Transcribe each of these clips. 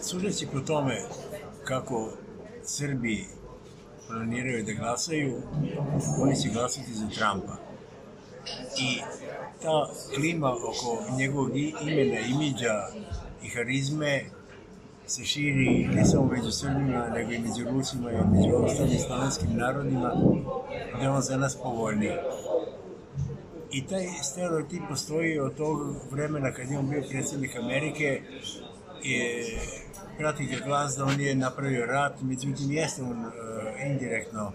Sudeći po tome kako Srbi planiraju da glasaju, oni će glasati za Trumpa. I ta klima oko njegovog imena, imidža i harizme se širi ne samo među Srbima, nego i među Rusima i među ostalim slavenskim narodima, gde on za nas povoljniji. I taj stereotip postoji od tog vremena kad je on bio predsjednik Amerike, prati ga glas da on je napravio rat, međutim jeste on indirektno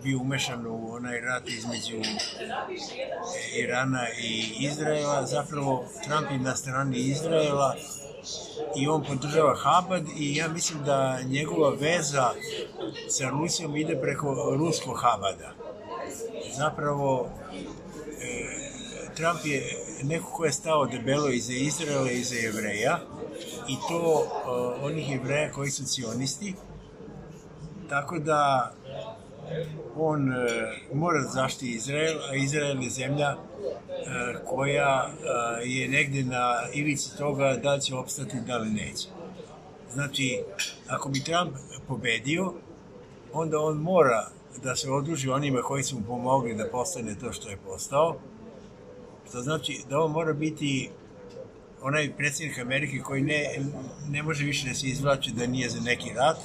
bio umešan u onaj rat između Irana i Izraela. Zapravo Trump je na strani Izraela i on podržava Habad i ja mislim da njegova veza sa Rusijom ide preko ruskog Habada. Zapravo Trump je neko ko je stao debelo iza Izraela i iza Jevreja, i to onih Jevreja koji su cionisti, tako da on mora da zaštiti Izrael, a Izrael je zemlja koja je negde na ivici toga da li će opstati, da li neće. Znači, ako bi Trump pobedio, onda on mora da se oduži onima koji su mu pomogli da postane to što je postao, što znači da on mora biti onaj predsjednik Amerike koji ne može više da se izvlači da nije za neki rat,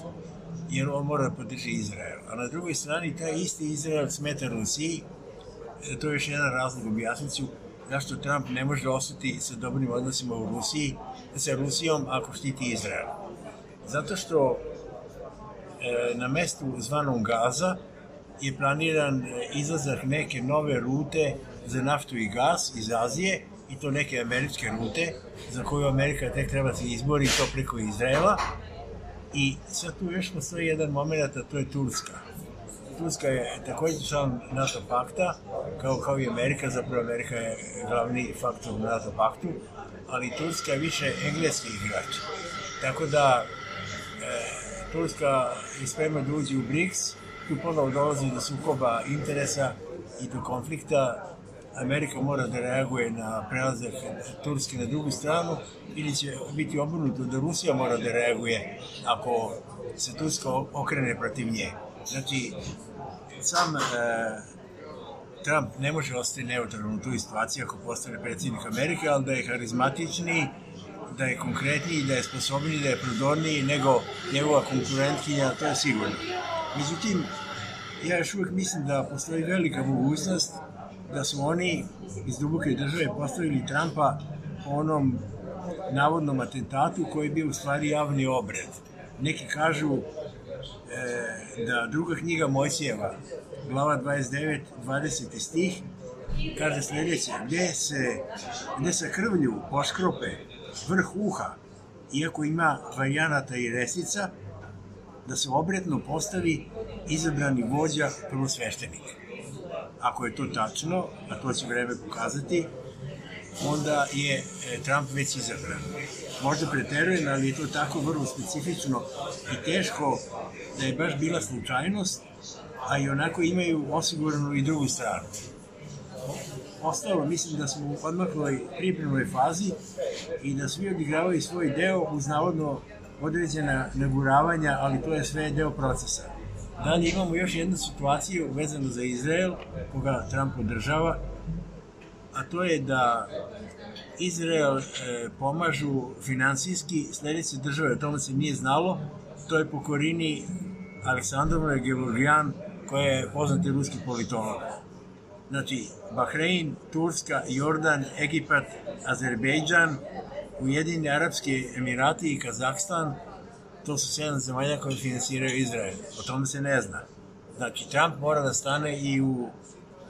jer on mora da podrži Izrael. A na drugoj strani, taj isti Izrael smeta Rusiji. To je još jedan razlog, objasniću zašto Trump ne može ostati sa dobrim odnosima u Rusiji, sa Rusijom ako štiti Izrael. Zato što na mestu zvanom Gaza je planiran izlazak neke nove rute za naftu i gas iz Azije, i to neke američke rute za koju Amerika tek treba se izbori, to preko Izraela. I sad tu još postoji jedan moment, a to je Turska. Turska je također član NATO pakta, kao i Amerika, zapravo Amerika je glavni faktor u NATO paktu, ali Turska je više engleski igrač. Tako da Turska je spremna da uđe u BRICS, tu ponovo dolazi do sukoba interesa i do konflikta. Amerika mora da reaguje na prelazak Turske na drugu stranu, ili će biti obrnuto da Rusija mora da reaguje ako se Turska okrene protiv nje. Znači, sam Trump ne može ostati neutralan u toj situaciji ako postane predsjednik Amerike, ali da je harizmatičniji, da je konkretniji, da je sposobniji, da je prodorniji nego njegova konkurentkinja, to je sigurno. Međutim, ja još uvijek mislim da postoji velika mogućnost da su oni iz duboke države postavili Trumpa po onom navodnom atentatu koji je bio u stvari javni obred. Neki kažu da druga knjiga Mojsijeva, glava 29, 20. stih, kaže sljedeće: gde se krvlju poškrope vrh uha, iako ima varijanata i resica, da se obredno postavi izabrani vođa prvosveštenik. Ako je to tačno, a to će vreme pokazati, onda je Trump već izabran. Možda preterujem, ali je to tako vrlo specifično i teško da je baš bila slučajnost, a i onako imaju osiguranu i drugu stranu. Ostalo, mislim da smo u odmakloj pripremnoj fazi i da svi odigravaju svoj deo uz navodno određena naguravanja, ali to je sve deo procesa. Dalje imamo još jednu situaciju vezanu za Izrael, koga Trump podržava, a to je da Izrael pomažu finansijski sledeće države, o tome se nije znalo, to je po korini Aleksandrovna Gevorgjan, koja je poznati ruski politolog. Znači, Bahrein, Turska, Jordan, Egipat, Azerbejdžan, Ujedinjeni Arapski Emirati i Kazahstan, to su 7 zemalja koje finansiraju Izrael. O tome se ne zna. Znači, Trump mora da stane i u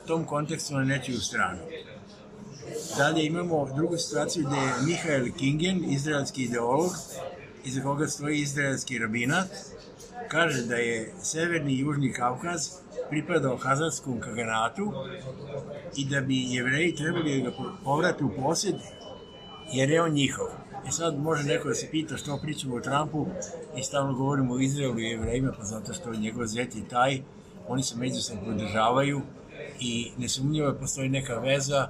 tom kontekstu na nečiju stranu. Dalje imamo drugu situaciju gde je Mihael Kingen, izraelski ideolog, iza koga stoji izraelski rabinat, kaže da je Severni i Južni Kavkaz pripadao Kazahskom kaganatu i da bi Jevreji trebali da ga povrate u posjed, jer je on njihov. I sad može neko da se pita što pričamo o Trumpu i stalno govorimo o Izraelu i Jevrejima, pa zato što njegov zet je taj, oni se međusobno podržavaju i nesumnjivo postoji neka veza